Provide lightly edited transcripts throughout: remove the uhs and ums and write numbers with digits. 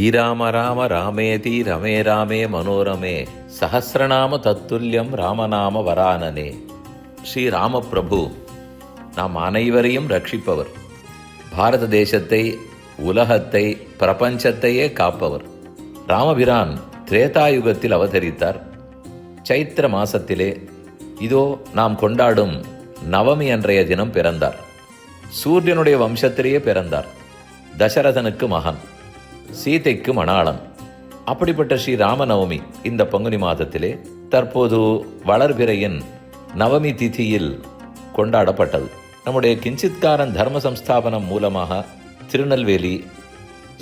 ஸ்ரீராம ராம ராமேதி ரமே ராமே மனோரமே சஹசிரநாம தத்துல்யம் ராமநாம வரானனே. ஸ்ரீராம பிரபு நாம் அனைவரையும் ரட்சிப்பவர், பாரத தேசத்தை, உலகத்தை, பிரபஞ்சத்தையே காப்பவர். ராமபிரான் திரேதாயுகத்தில் அவதரித்தார். சைத்திர மாசத்திலே இதோ நாம் கொண்டாடும் நவமி அன்றைய தினம் பிறந்தார். சூரியனுடைய வம்சத்திலேயே பிறந்தார். தசரதனுக்கு மகன், சீதைக்கு மணாளன். அப்படிப்பட்ட ஸ்ரீ ராமநவமி இந்த பங்குனி மாதத்திலே தற்போது வளர்பிறையின் நவமி திதியில் கொண்டாடப்பட்டது. நம்முடைய கிஞ்சித்காரன் தர்ம சம்ஸ்தாபனம் மூலமாக திருநெல்வேலி,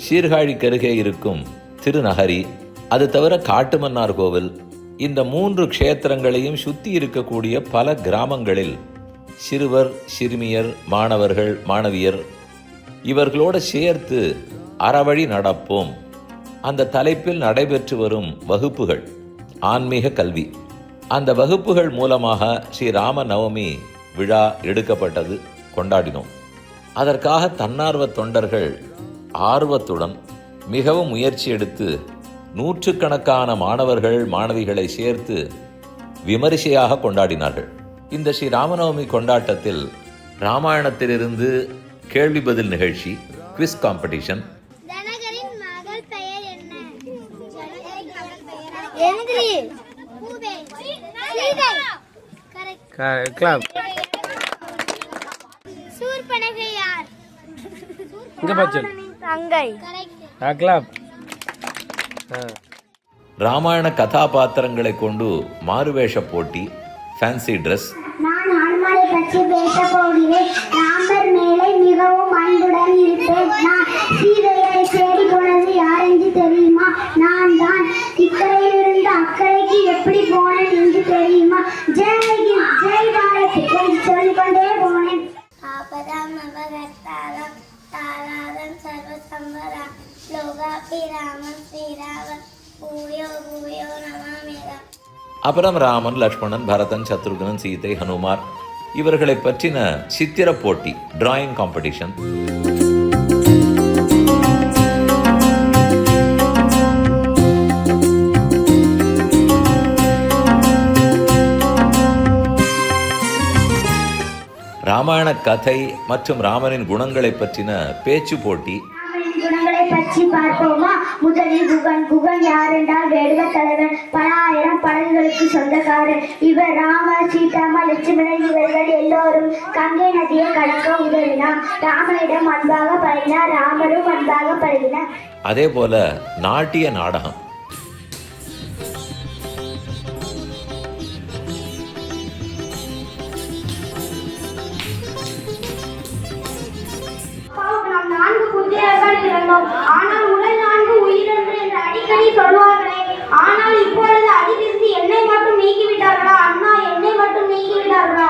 சீர்காழிக்கருகே இருக்கும் திருநகரி, அது தவிர காட்டுமன்னார் கோவில், இந்த 3 க்ஷேத்திரங்களையும் சுற்றி இருக்கக்கூடிய பல கிராமங்களில் சிறுவர், சிறுமியர், மாணவர்கள், மாணவியர் இவர்களோடு சேர்த்து அறவழி நடப்போம் அந்த தலைப்பில் நடைபெற்று வரும் வகுப்புகள், ஆன்மீக கல்வி, அந்த வகுப்புகள் மூலமாக ஸ்ரீராம நவமி விழா எடுக்கப்பட்டது, கொண்டாடினோம். அதற்காக தன்னார்வ தொண்டர்கள் ஆர்வத்துடன் மிகவும் முயற்சி எடுத்து நூற்றுக்கணக்கான மாணவர்கள், மாணவிகளை சேர்த்து விமரிசையாக கொண்டாடினார்கள். இந்த ஸ்ரீ ராமநவமி கொண்டாட்டத்தில் ராமாயணத்திலிருந்து கேள்வி பதில் நிகழ்ச்சி, குவிஸ் காம்படிஷன், ராமாயண கதாபாத்திரங்களை கொண்டு மாறுவேஷ போட்டி, ஃபேன்சி ட்ரெஸ், பற்றி பேச போகிறேன். ராமர் மேலே மிகவும் அன்புடன் இருப்பேன். நான் சீதையை தேடி போனது யாரென்று தெரியுமா? நான் தான். இக்கரையிலிருந்து அக்கறைக்கு எப்படி போனேன் என்று தெரியுமா? ஜெய் ஜெய் பாரத் என்று சொல்லிக்கொண்டே போனேன். ஆபதாம் அவகர்த்தாரம் தாராதம் சர்வசம்பரம் லோகாபிராமம் ஸ்ரீராமம் பூயோ பூயோ நமாமிகம். அப்புறம் ராமன், லக்ஷ்மணன், பரதன், சத்ருகனன், சீதை, ஹனுமார் இவர்களை பற்றின சித்திர போட்டி, டிராயிங் காம்படிஷன், ராமாயண கதை மற்றும் ராமனின் குணங்களை பற்றின பேச்சு போட்டி. பற்றி பார்ப்போமா? முதலில் குகன் யார் என்றால் வேடுவ தலைவன், பல ஆயிரம் படகுகளுக்கு சொந்தக்காரர். இவர் ராமர், சீதாமா, லட்சுமணன் இவர்கள் எல்லோரும் கங்கை நதியை கடக்க உதவினார். ராமனிடம் அன்பாக பழகினார், ராமரும் அன்பாக பழகினார். அதே போல நாட்டிய நாடகம், ஆனால் முதல் 4 உயிரென்று என்று அடிக்கடி சொல்வார்களே, ஆனால் இப்பொழுது அதிலிருந்து என்னை மட்டும் நீக்கிவிட்டார்களா? அண்ணா, என்னை மட்டும் நீக்கிவிட்டார்களா?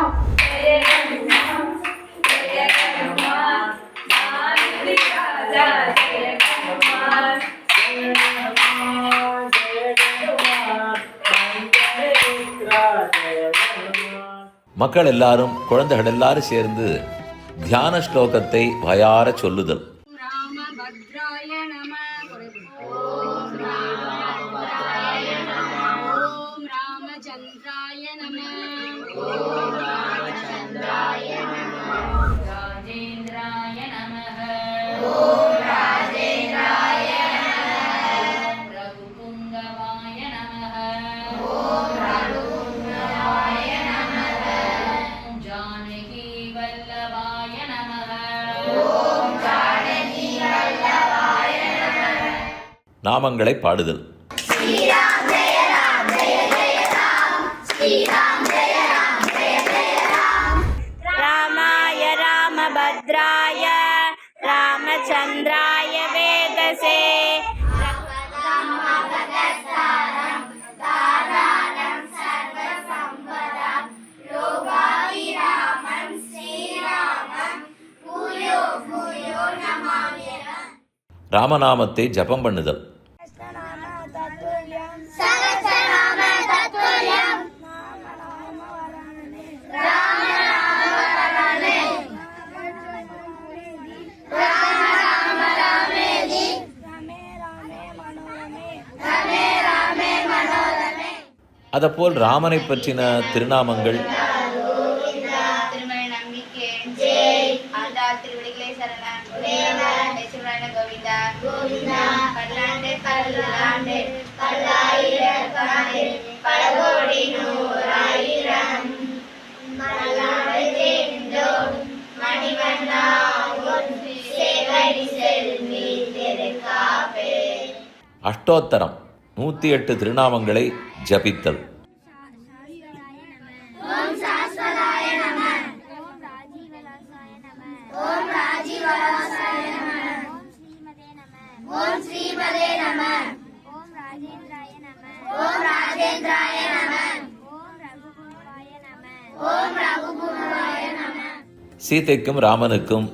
மக்கள் எல்லாரும், குழந்தைகள் எல்லாரும் சேர்ந்து தியான ஸ்லோகத்தை வயார சொல்லுதல். நாமங்களை பாடுதல். ராமாய ராமபத்ராய ராமச்சந்திராய வேதசே ராமநாமத்தை ஜபம் பண்ணுதல். அதப்போல் ராமனை பற்றின திருநாமங்கள் திருமலை நம்பிக்கை ஆண்டாள் திருவடிகளே சரணம் கோவிந்தா பல்லாண்டு பல்லாண்டு பல்லாயிரத்தாண்டு பல கோடி நூறாயிரம் மணிவண்ணா சேவடி செல்வி திருக்காப்பே. அஷ்டோத்தரம் 108 திருநாமங்களை ஜபித்தல். ஓம் சாஸ்வதாய நம. ஓம் ராஜீவலாசாய நம. ஓம் ராஜீவலாசாய நம. ஓம் ஸ்ரீமதே நம. ஓம் ஸ்ரீமதே நம. ஓம் ராஜேந்திராய நம. ஓம் ராஜேந்திராய நம. ஓம் ரகுகுருவாய நம. ஓம் ரகுகுருவாய நம. சீதைக்கும் ராமனுக்கும்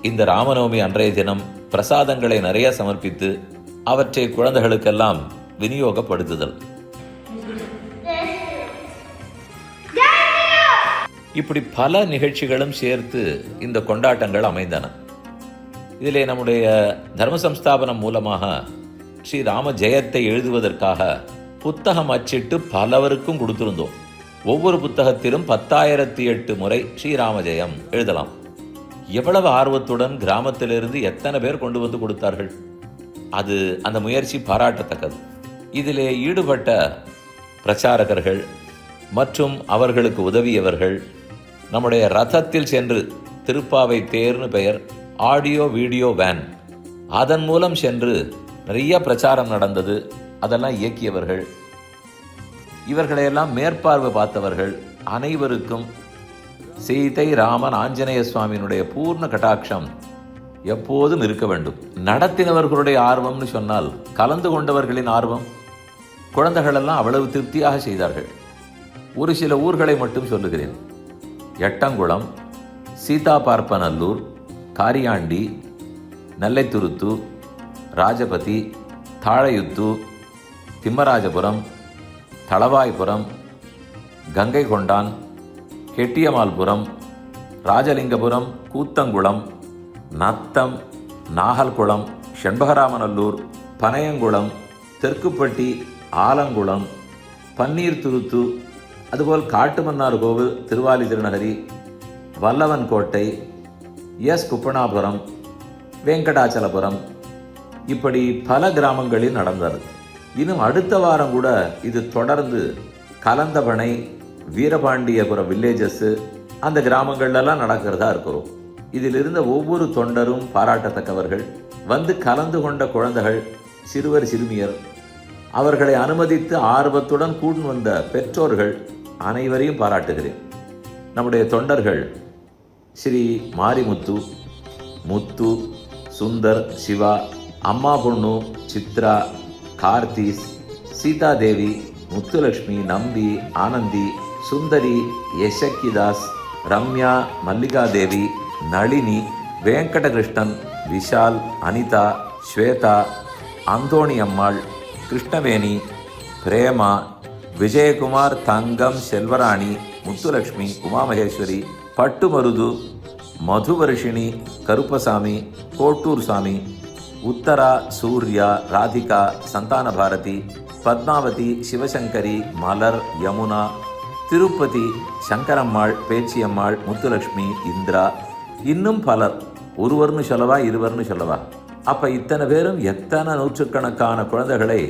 இந்த ராமநவமி அன்றைய தினம் பிரசாதங்களை நிறைய சமர்ப்பித்து அவற்றை குழந்தைகளுக்கெல்லாம் விநியோகப்படுத்துதல். இப்படி பல நிகழ்ச்சிகளும் சேர்த்து இந்த கொண்டாட்டங்கள் அமைந்தன. இதிலே நம்முடைய தர்ம சம்ஸ்தாபனம் மூலமாக ஸ்ரீராம ஜெயத்தை எழுதுவதற்காக புத்தகம் அச்சிட்டு பலவருக்கும் கொடுத்திருந்தோம். ஒவ்வொரு புத்தகத்திலும் 10,008 முறை ஸ்ரீராம ஜெயம் எழுதலாம். எவ்வளவு ஆர்வத்துடன் கிராமத்திலிருந்து எத்தனை பேர் கொண்டு வந்து கொடுத்தார்கள். அது அந்த முயற்சி பாராட்டத்தக்கது. இதிலே ஈடுபட்ட பிரச்சாரகர்கள் மற்றும் அவர்களுக்கு உதவியவர்கள் நம்முடைய ரதத்தில் சென்று, திருப்பாவை தேர்னு பெயர், ஆடியோ வீடியோ வேன், அதன் மூலம் சென்று நிறைய பிரச்சாரம் நடந்தது. அதெல்லாம் இயக்கியவர்கள், இவர்களையெல்லாம் மேற்பார்வை பார்த்தவர்கள் அனைவருக்கும் சீதை ராமன் ஆஞ்சநேய சுவாமியினுடைய பூர்ண கட்டாட்சம் எப்போதும் இருக்க வேண்டும். நடத்தினவர்களுடைய ஆர்வம்னு சொன்னால் கலந்து கொண்டவர்களின் ஆர்வம். குழந்தைகளெல்லாம் அவ்வளவு திருப்தியாக செய்தார்கள். ஒரு சில ஊர்களை மட்டும் சொல்லுகிறேன். எட்டங்குளம், சீதாபார்ப்பநல்லூர், காரியாண்டி, நெல்லைத்துருத்து, ராஜபதி, தாழையுத்து, திம்மராஜபுரம், தளவாய்புரம், கங்கை கொண்டான், கெட்டியமால்புரம், ராஜலிங்கபுரம், கூத்தங்குளம், நத்தம், நாகல்குளம், செண்பகராமநல்லூர், பனையங்குளம், தெற்குப்பட்டி, ஆலங்குளம், பன்னீர்துருத்து, அதுபோல் காட்டுமன்னார் கோவில், திருவாலி திருநகரி, வல்லவன் கோட்டை, எஸ் குப்பனாபுரம், வெங்கடாச்சலபுரம், இப்படி பல கிராமங்களில் நடந்தது. இன்னும் அடுத்த வாரம் கூட இது தொடர்ந்து கலந்தபனை, வீரபாண்டியபுரம் வில்லேஜஸ், அந்த கிராமங்கள்லாம் நடக்கிறதா இருக்கிறோம். இதில் இருந்த ஒவ்வொரு தொண்டரும் பாராட்டத்தக்கவர்கள். வந்து கலந்து கொண்ட குழந்தைகள், சிறுவர் சிறுமியர், அவர்களை அனுமதித்து ஆர்வத்துடன் கூண்டு வந்த பெற்றோர்கள் அனைவரையும் பாராட்டுகிறேன். நம்முடைய தொண்டர்கள் ஸ்ரீ மாரிமுத்து, முத்து, சுந்தர், சிவா, அம்மா பொண்ணு, சித்ரா, கார்த்திஸ், சீதாதேவி, முத்துலட்சுமி, நம்பி, ஆனந்தி, சுந்தரி, யசக்கிதாஸ், ரம்யா, மல்லிகாதேவி, நளினி, வெங்கடகிருஷ்ணன், விஷால், அனிதா, ஸ்வேதா, அந்தோணி அம்மாள், கிருஷ்ணவேணி, பிரேமா, விஜயகுமார், தங்கம், செல்வராணி, முத்துலட்சுமி, உமாமகேஸ்வரி, பட்டுமருது, மதுவர்ஷினி, கருப்பசாமி, கோட்டூர் சாமி, உத்தரா, சூர்யா, ராதிகா, சந்தான பாரதி, பத்மாவதி, சிவசங்கரி, மலர், யமுனா, திருப்பதி, சங்கரம்மாள், பேச்சியம்மாள், முத்துலட்சுமி, இந்திரா, இன்னும் பலர். ஒருவர்னு சொல்லவா, இருவர்னு சொல்லவா? அப்போ இத்தனை பேரும் எத்தனை நூற்றுக்கணக்கான குழந்தைகளை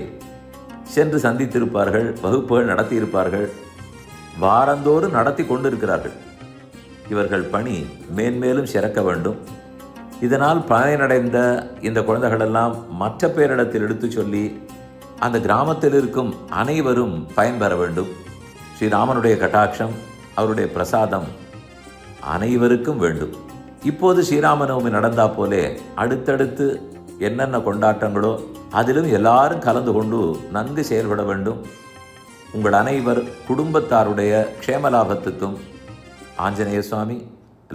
சென்று சந்தித்திருப்பார்கள், வகுப்புகள் நடத்தியிருப்பார்கள், வாரந்தோறும் நடத்தி கொண்டிருக்கிறார்கள். இவர்கள் பணி மேன்மேலும் சிறக்க வேண்டும். இதனால் பயனடைந்த இந்த குழந்தைகளெல்லாம் மற்ற பேரிடத்தில் எடுத்து சொல்லி அந்த கிராமத்தில் இருக்கும் அனைவரும் பயன்பெற வேண்டும். ஸ்ரீராமனுடைய கட்டாட்சம், அவருடைய பிரசாதம் அனைவருக்கும் வேண்டும். இப்போது ஸ்ரீராமநவமி நடந்தா போலே அடுத்தடுத்து என்னென்ன கொண்டாட்டங்களோ அதிலும் எல்லாரும் கலந்து கொண்டு நன்கு செயல்பட வேண்டும். உங்கள் அனைவர் குடும்பத்தாருடைய க்ஷேமலாபத்துக்கும் ஆஞ்சநேய சுவாமி,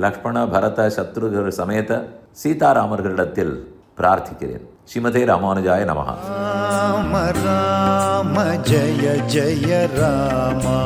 லக்ஷ்மண, பரத, சத்ருகர் சமேத சீதாராமர்களிடத்தில் பிரார்த்திக்கிறேன். ஸ்ரீமதே ராமானுஜாய நமஹ. ராம ராம ஜய ஜய ராமா.